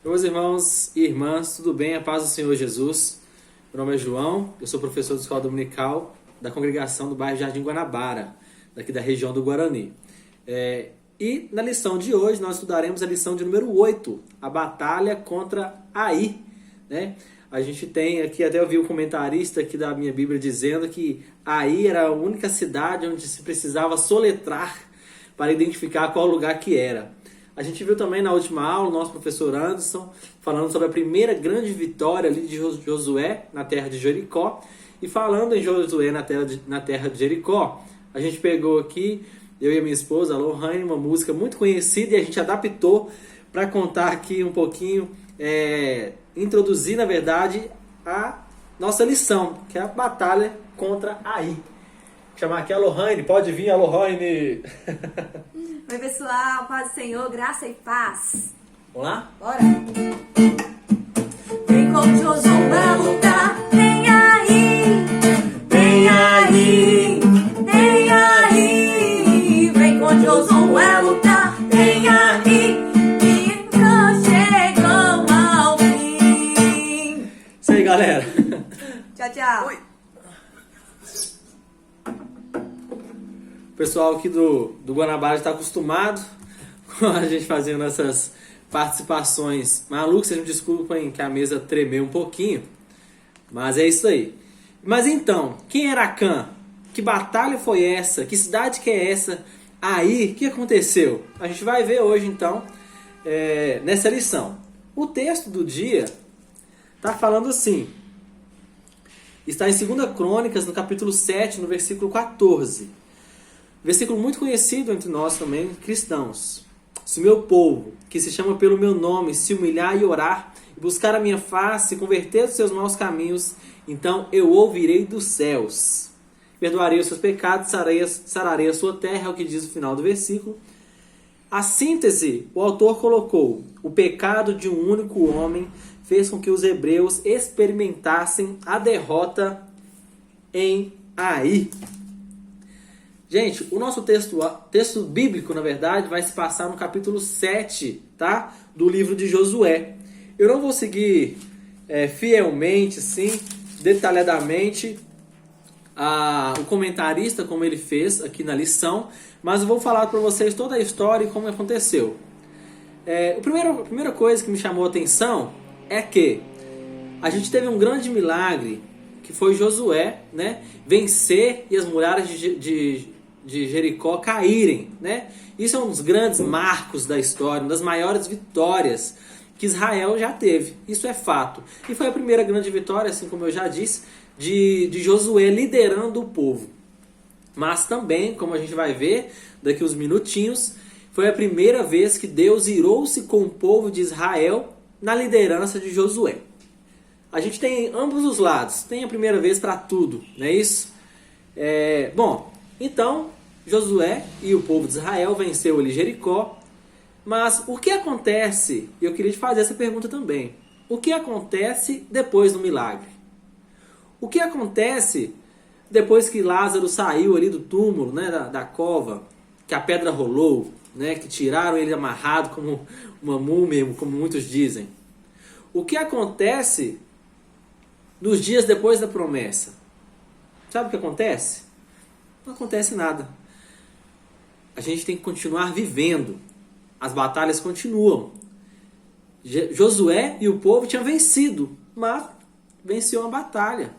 Meus irmãos e irmãs, tudo bem? A paz do Senhor Jesus. Meu nome é João, eu sou professor de escola dominical da congregação do bairro Jardim Guanabara, daqui da região do Guarani. E na lição de hoje nós estudaremos a lição de número 8, a batalha contra Ai, né? A gente tem aqui, até eu vi um comentarista aqui da minha Bíblia dizendo que Ai era a única cidade onde se precisava soletrar para identificar qual lugar que era. A gente viu também na última aula o nosso professor Anderson falando sobre a primeira grande vitória ali de Josué na terra de Jericó. E falando em Josué na terra de Jericó, a gente pegou aqui, eu e a minha esposa, a Lohane, uma música muito conhecida, e a gente adaptou para contar aqui um pouquinho, introduzir na verdade a nossa lição, que é a batalha contra Ai. Vou chamar aqui a Lohane, pode vir a Lohane. Oi pessoal, paz do Senhor, graça e paz. Vamos lá? Bora! Vem com Josué lutar, vem aí, vem aí, vem aí. Vem com Josué lutar, vem aí, e nós chegamos ao fim. Isso aí, galera. Tchau, tchau. Oi. O pessoal aqui do Guanabara está acostumado com a gente fazendo essas participações malucas. Vocês me desculpem que a mesa tremeu um pouquinho, mas é isso aí. Mas então, quem era Acã? Que batalha foi essa? Que cidade que é essa? Aí, o que aconteceu? A gente vai ver hoje então, nessa lição. O texto do dia está falando assim. Está em 2 Crônicas, no capítulo 7, no versículo 14. Versículo muito conhecido entre nós também, cristãos. Se o meu povo, que se chama pelo meu nome, se humilhar e orar, e buscar a minha face, e converter os seus maus caminhos, então eu ouvirei dos céus. Perdoarei os seus pecados, sararei a sua terra, é o que diz o final do versículo. A síntese, o autor colocou: o pecado de um único homem fez com que os hebreus experimentassem a derrota em Ai. Gente, o nosso texto bíblico, na verdade, vai se passar no capítulo 7, tá? Do livro de Josué. Eu não vou seguir fielmente, sim, detalhadamente, o comentarista, como ele fez aqui na lição, mas eu vou falar para vocês toda a história e como aconteceu. A primeira coisa que me chamou a atenção é que a gente teve um grande milagre, que foi Josué, né, vencer e as muralhas de Jericó caírem, né? Isso é um dos grandes marcos da história, uma das maiores vitórias que Israel já teve. Isso é fato. E foi a primeira grande vitória, assim como eu já disse, de Josué liderando o povo. Mas também, como a gente vai ver daqui uns minutinhos, foi a primeira vez que Deus irou-se com o povo de Israel na liderança de Josué. A gente tem ambos os lados. Tem a primeira vez para tudo, não é isso? Então, Josué e o povo de Israel venceu ali Jericó. Mas o que acontece, e eu queria te fazer essa pergunta também, o que acontece depois do milagre? O que acontece depois que Lázaro saiu ali do túmulo, né, da cova, que a pedra rolou, né, que tiraram ele amarrado como uma múmia, como muitos dizem? O que acontece nos dias depois da promessa? Sabe o que acontece? Não acontece nada. A gente tem que continuar vivendo. As batalhas continuam. Josué e o povo tinham vencido, mas venceu a batalha.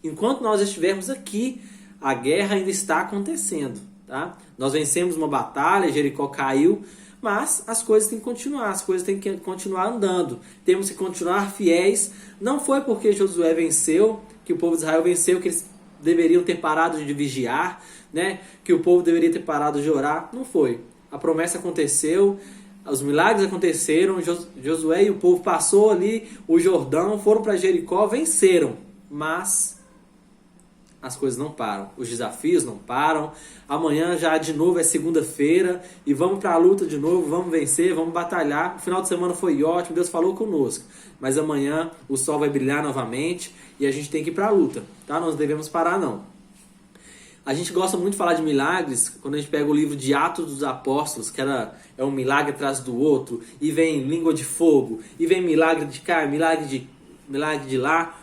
Enquanto nós estivermos aqui, a guerra ainda está acontecendo. Tá? Nós vencemos uma batalha, Jericó caiu, mas as coisas têm que continuar, as coisas têm que continuar andando. Temos que continuar fiéis. Não foi porque Josué venceu, que o povo de Israel venceu, que eles deveriam ter parado de vigiar, né? Que o povo deveria ter parado de orar. Não foi. A promessa aconteceu, os milagres aconteceram, Josué e o povo passou ali o Jordão, foram para Jericó, venceram. Mas as coisas não param, os desafios não param. Amanhã já de novo é segunda-feira e vamos para a luta de novo, vamos vencer, vamos batalhar. O final de semana foi ótimo, Deus falou conosco, mas amanhã o sol vai brilhar novamente e a gente tem que ir para a luta, tá? Nós não devemos parar não. A gente gosta muito de falar de milagres quando a gente pega o livro de Atos dos Apóstolos, que é um milagre atrás do outro, e vem língua de fogo, e vem milagre de cá, milagre de lá.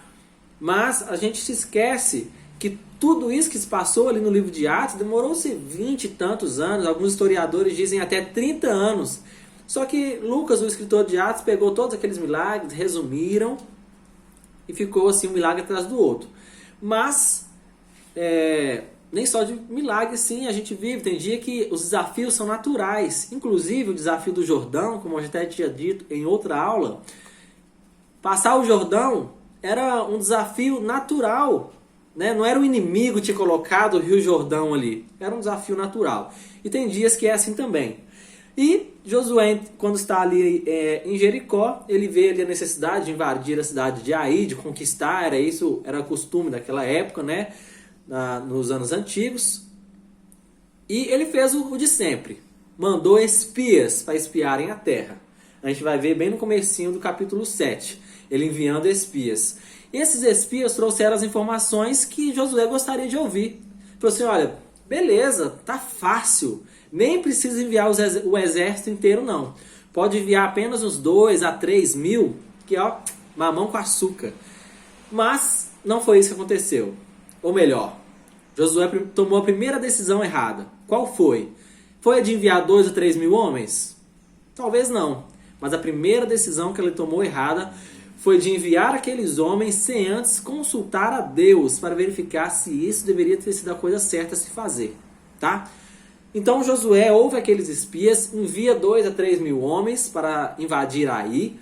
Mas a gente se esquece que tudo isso que se passou ali no livro de Atos demorou-se 20 e tantos anos, alguns historiadores dizem até 30 anos. Só que Lucas, o escritor de Atos, pegou todos aqueles milagres, resumiram e ficou assim um milagre atrás do outro. Mas nem só de milagres sim a gente vive, tem dia que os desafios são naturais, inclusive o desafio do Jordão, como eu até tinha dito em outra aula, passar o Jordão era um desafio natural, né? Não era o inimigo te colocado o Rio Jordão ali, era um desafio natural. E tem dias que é assim também. E Josué, quando está ali em Jericó, ele vê ali a necessidade de invadir a cidade de Ai, de conquistar, era costume daquela época, né? Nos anos antigos. E ele fez o de sempre, mandou espias para espiarem a terra. A gente vai ver bem no comecinho do capítulo 7, ele enviando espias. E esses espias trouxeram as informações que Josué gostaria de ouvir. Falou assim, olha, beleza, tá fácil, nem precisa enviar o exército inteiro não. Pode enviar apenas uns 2 a 3 mil, que ó, mamão com açúcar. Mas não foi isso que aconteceu. Ou melhor, Josué tomou a primeira decisão errada. Qual foi? Foi a de enviar 2 a 3 mil homens? Talvez não. Mas a primeira decisão que ele tomou errada foi de enviar aqueles homens sem antes consultar a Deus para verificar se isso deveria ter sido a coisa certa a se fazer. Tá? Então Josué ouve aqueles espias, envia 2 a 3 mil homens para invadir Ai.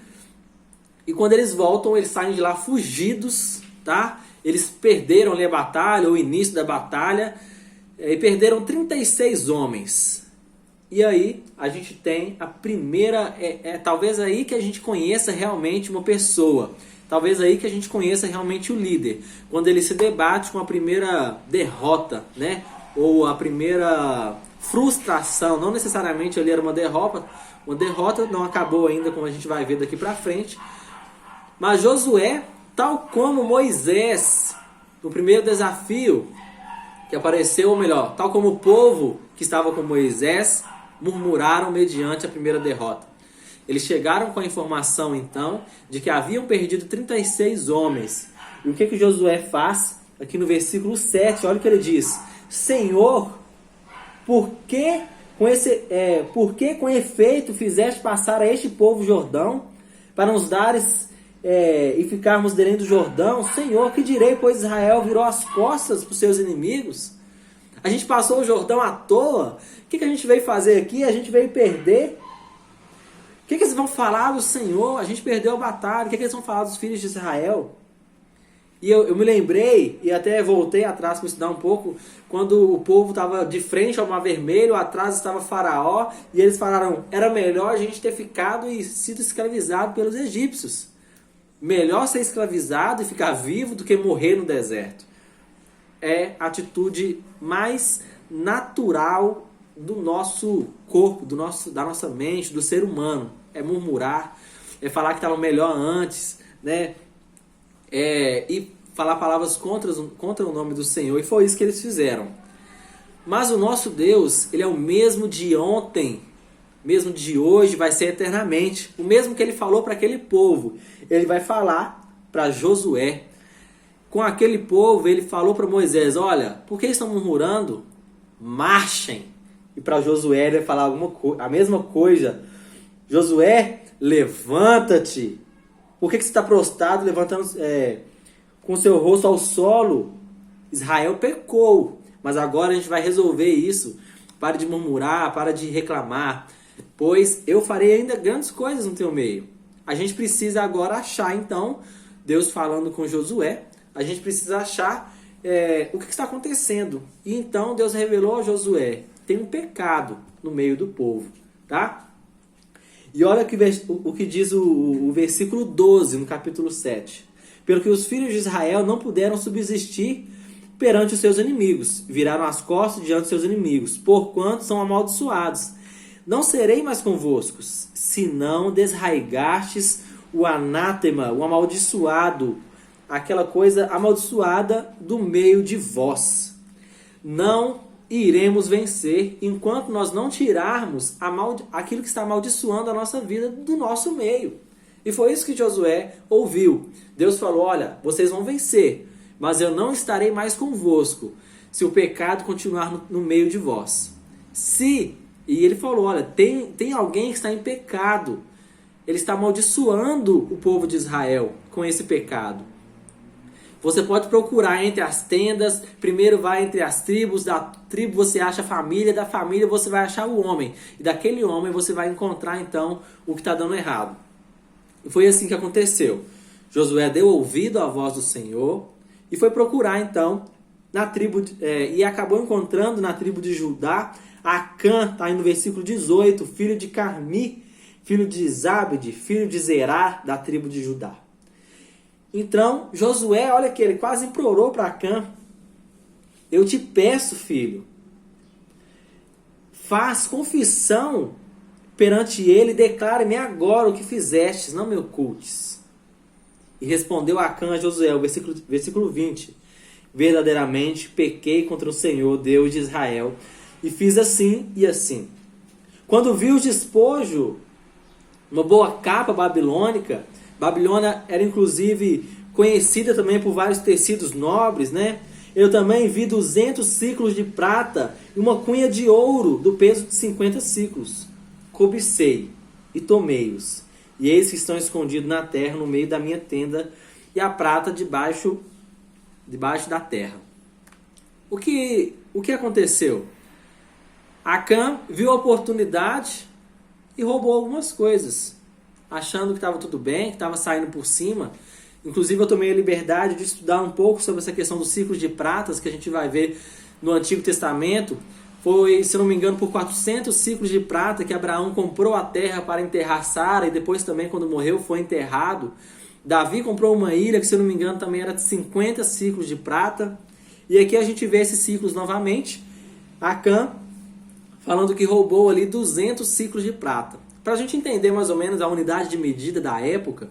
E quando eles voltam, eles saem de lá fugidos, tá? Eles perderam ali a batalha, o início da batalha, e perderam 36 homens. E aí a gente tem a primeira, talvez aí que a gente conheça realmente uma pessoa. Talvez aí que a gente conheça realmente o líder. Quando ele se debate com a primeira derrota, né? Ou a primeira frustração. Não necessariamente ali era uma derrota. Uma derrota não acabou ainda, como a gente vai ver daqui pra frente. Mas Josué, tal como Moisés, no primeiro desafio que apareceu, ou melhor, tal como o povo que estava com Moisés, murmuraram mediante a primeira derrota. Eles chegaram com a informação, então, de que haviam perdido 36 homens. E o que Josué faz? Aqui no versículo 7, olha o que ele diz. Senhor, por que com efeito fizeste passar a este povo Jordão, para nos dares e ficarmos dentro do Jordão? Senhor, que direi, pois Israel virou as costas para os seus inimigos? A gente passou o Jordão à toa? O que a gente veio fazer aqui? A gente veio perder? O que eles vão falar do Senhor? A gente perdeu a batalha. O que eles vão falar dos filhos de Israel? E eu me lembrei, e até voltei atrás para estudar um pouco, quando o povo estava de frente ao Mar Vermelho, atrás estava Faraó, e eles falaram, era melhor a gente ter ficado e sido escravizado pelos egípcios. Melhor ser escravizado e ficar vivo do que morrer no deserto. É a atitude mais natural do nosso corpo, da nossa mente, do ser humano. É murmurar, é falar que estava melhor antes, né? E falar palavras contra o nome do Senhor. E foi isso que eles fizeram. Mas o nosso Deus, ele é o mesmo de ontem, mesmo de hoje, vai ser eternamente. O mesmo que ele falou para aquele povo, ele vai falar para Josué. Com aquele povo, ele falou para Moisés, olha, por que estão murmurando? Marchem. E para Josué, ele vai falar a mesma coisa. Josué, levanta-te. Por que você está prostrado, levantando com seu rosto ao solo? Israel pecou, mas agora a gente vai resolver isso. Pare de murmurar, para de reclamar, pois eu farei ainda grandes coisas no teu meio. A gente precisa agora achar, então, Deus falando com Josué, a gente precisa achar o que está acontecendo. E então Deus revelou a Josué, tem um pecado no meio do povo, tá? E olha o que diz o versículo 12, no capítulo 7. Pelo que os filhos de Israel não puderam subsistir perante os seus inimigos, viraram as costas diante dos seus inimigos, porquanto são amaldiçoados. Não serei mais convosco, se não desraigastes o anátema, o amaldiçoado, aquela coisa amaldiçoada do meio de vós. não iremos vencer enquanto nós não tirarmos aquilo que está amaldiçoando a nossa vida do nosso meio. E foi isso que Josué ouviu. Deus falou, olha, vocês vão vencer, mas eu não estarei mais convosco se o pecado continuar no meio de vós. E ele falou, olha, tem alguém que está em pecado. Ele está amaldiçoando o povo de Israel com esse pecado. Você pode procurar entre as tendas, primeiro vai entre as tribos, da tribo você acha a família, da família você vai achar o homem. E daquele homem você vai encontrar então o que está dando errado. E foi assim que aconteceu. Josué deu ouvido à voz do Senhor e foi procurar então na tribo, e acabou encontrando na tribo de Judá, Acã, está aí no versículo 18, filho de Carmi, filho de Zabde, filho de Zerá, da tribo de Judá. Então, Josué, olha que ele quase implorou para Acã, eu te peço, filho, faz confissão perante ele, declare-me agora o que fizestes, não me ocultes. E respondeu Acã a Josué, o versículo 20, verdadeiramente pequei contra o Senhor, Deus de Israel, e fiz assim e assim. Quando vi o despojo, uma boa capa babilônica, Babilônia era inclusive conhecida também por vários tecidos nobres, né? Eu também vi 200 ciclos de prata e uma cunha de ouro do peso de 50 ciclos. Cobicei e tomei-os, e eis que estão escondidos na terra, no meio da minha tenda, e a prata debaixo da terra. O que aconteceu? Acã viu a oportunidade e roubou algumas coisas, achando que estava tudo bem, que estava saindo por cima. Inclusive eu tomei a liberdade de estudar um pouco sobre essa questão dos ciclos de pratas, que a gente vai ver no Antigo Testamento. Foi, se não me engano, por 400 ciclos de prata que Abraão comprou a terra para enterrar Sara, e depois também, quando morreu, foi enterrado. Davi comprou uma ilha, que se não me engano também era de 50 ciclos de prata. E aqui a gente vê esses ciclos novamente. Acã falando que roubou ali 200 ciclos de prata. Para a gente entender mais ou menos a unidade de medida da época,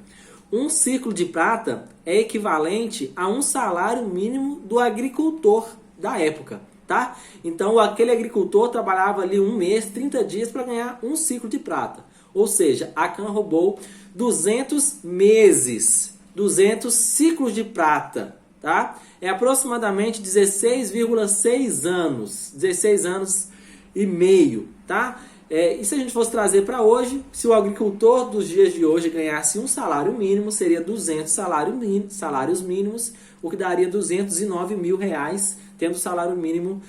um ciclo de prata é equivalente a um salário mínimo do agricultor da época, tá? Então aquele agricultor trabalhava ali um mês, 30 dias para ganhar um ciclo de prata. Ou seja, Acã roubou 200 meses, 200 ciclos de prata, tá? É aproximadamente 16,6 anos, 16 anos e meio, tá? E se a gente fosse trazer para hoje, se o agricultor dos dias de hoje ganhasse um salário mínimo, seria 200 salários mínimos, o que daria 209 mil reais, tendo o salário mínimo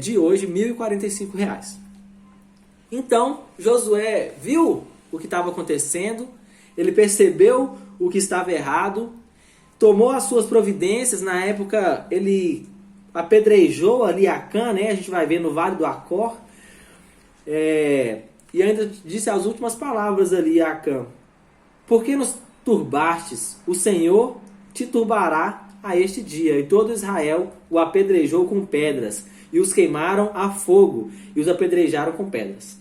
de hoje, R$ 1.045. Então, Josué viu o que estava acontecendo, ele percebeu o que estava errado, tomou as suas providências. Na época, ele apedrejou ali Acã, né? A gente vai ver no Vale do Acor. E ainda disse as últimas palavras ali a Acã: por que nos turbastes? O Senhor te turbará a este dia. E todo Israel o apedrejou com pedras, e os queimaram a fogo, e os apedrejaram com pedras.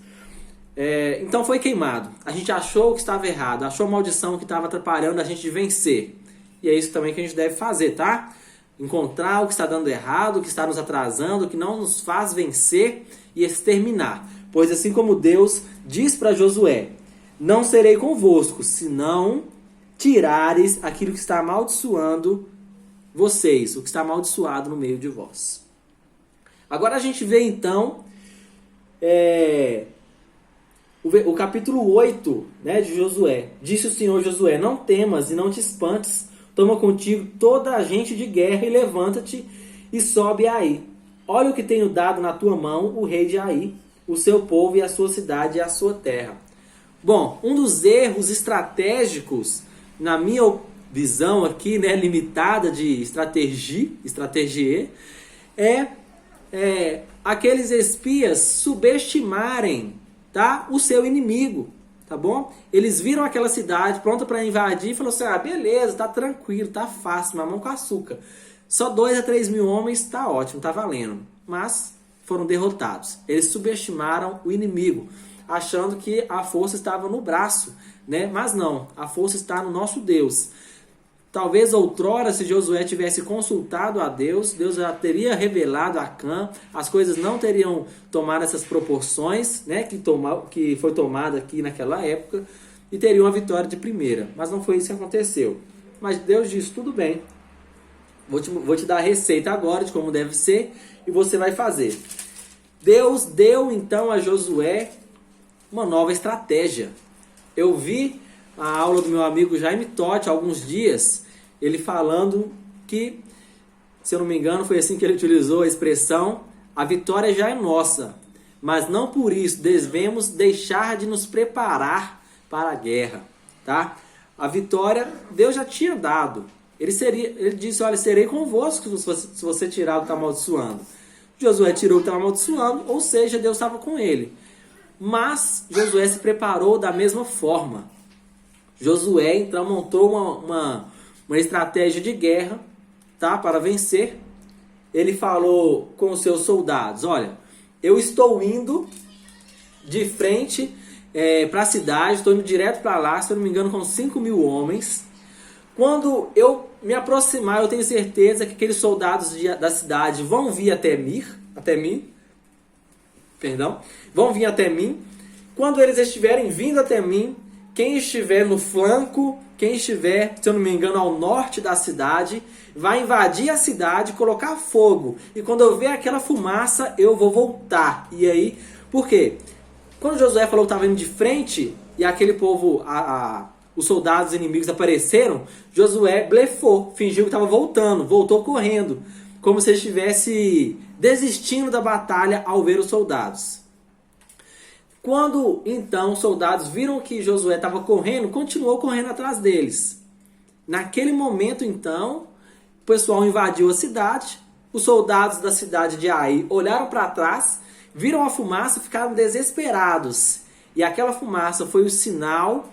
Então foi queimado. A gente achou que estava errado, achou a maldição que estava atrapalhando a gente de vencer. E é isso também que a gente deve fazer, tá? Encontrar o que está dando errado, o que está nos atrasando, o que não nos faz vencer e exterminar. Pois assim como Deus diz para Josué: não serei convosco, se não tirares aquilo que está amaldiçoando vocês, o que está amaldiçoado no meio de vós. Agora a gente vê então o capítulo 8, né, de Josué. Disse o Senhor Josué: não temas e não te espantes, toma contigo toda a gente de guerra e levanta-te e sobe a Ai. Olha o que tenho dado na tua mão, o rei de Ai, o seu povo e a sua cidade e a sua terra. Bom, um dos erros estratégicos, na minha visão aqui, né, limitada de estratégia, aqueles espias subestimarem, tá, o seu inimigo, tá bom? Eles viram aquela cidade pronta para invadir e falaram assim: beleza, tá tranquilo, tá fácil, mamão com açúcar. Só 2 a 3 mil homens, tá ótimo, tá valendo. Mas foram derrotados. Eles subestimaram o inimigo, achando que a força estava no braço, né? Mas não, a força está no nosso Deus. Talvez outrora, se Josué tivesse consultado a Deus, Deus já teria revelado a Acã, as coisas não teriam tomado essas proporções, né, que foi tomada aqui naquela época, e teria uma vitória de primeira. Mas não foi isso que aconteceu. Mas Deus disse, tudo bem, vou te dar a receita agora de como deve ser, e você vai fazer. Deus deu então a Josué uma nova estratégia. Eu vi a aula do meu amigo Jaime Totti há alguns dias, ele falando que, se eu não me engano, foi assim que ele utilizou a expressão, a vitória já é nossa, mas não por isso devemos deixar de nos preparar para a guerra, tá? A vitória Deus já tinha dado. Ele disse, olha, serei convosco se você tirar o que está amaldiçoando. Josué tirou o que estava amaldiçoando, ou seja, Deus estava com ele. Mas Josué se preparou da mesma forma. Josué então montou uma estratégia de guerra, tá, para vencer. Ele falou com os seus soldados, olha, eu estou indo de frente para a cidade, estou indo direto para lá, se eu não me engano com 5.000 homens. Quando eu me aproximar, eu tenho certeza que aqueles soldados da cidade vão vir até mim, vão vir até mim. Quando eles estiverem vindo até mim, quem estiver no flanco, quem estiver, se eu não me engano, ao norte da cidade, vai invadir a cidade, colocar fogo. E quando eu ver aquela fumaça, eu vou voltar. E aí, por quê? Quando Josué falou que estava indo de frente, e aquele povo, os soldados inimigos apareceram, Josué blefou, fingiu que estava voltando, voltou correndo, como se ele estivesse desistindo da batalha ao ver os soldados. Quando então os soldados viram que Josué estava correndo, continuou correndo atrás deles. Naquele momento então, o pessoal invadiu a cidade, os soldados da cidade de Ai olharam para trás, viram a fumaça e ficaram desesperados. E aquela fumaça foi o sinal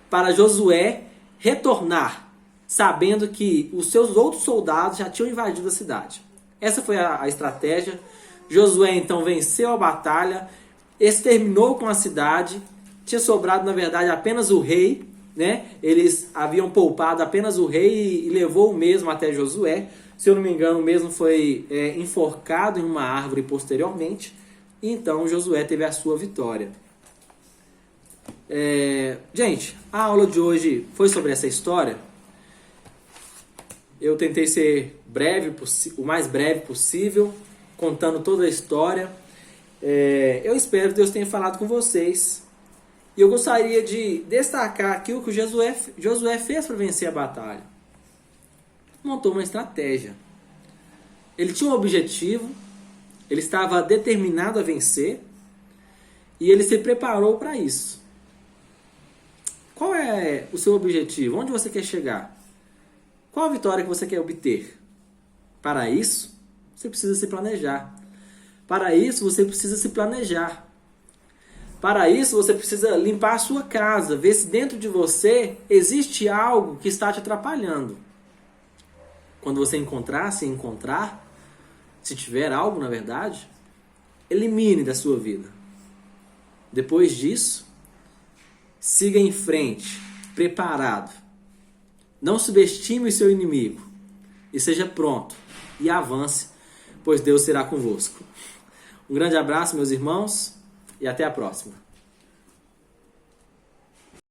para Josué retornar, sabendo que os seus outros soldados já tinham invadido a cidade. Essa foi a estratégia. Josué então venceu a batalha, exterminou com a cidade, tinha sobrado na verdade apenas o rei, né? Eles haviam poupado apenas o rei e levou o mesmo até Josué. Se eu não me engano, o mesmo foi enforcado em uma árvore posteriormente. E então Josué teve a sua vitória. Gente, a aula de hoje foi sobre essa história. Eu tentei ser o mais breve possível, contando toda a história. Eu espero que Deus tenha falado com vocês. E eu gostaria de destacar aqui o que Josué fez para vencer a batalha. Montou uma estratégia. Ele tinha um objetivo, ele estava determinado a vencer e ele se preparou para isso. Qual é o seu objetivo? Onde você quer chegar? Qual a vitória que você quer obter? Para isso, você precisa se planejar. Para isso, você precisa se planejar. Para isso, você precisa limpar a sua casa, ver se dentro de você existe algo que está te atrapalhando. Quando você se tiver algo, na verdade, elimine da sua vida. Depois disso, siga em frente, preparado. Não subestime o seu inimigo. E seja pronto. E avance, pois Deus será convosco. Um grande abraço, meus irmãos, e até a próxima.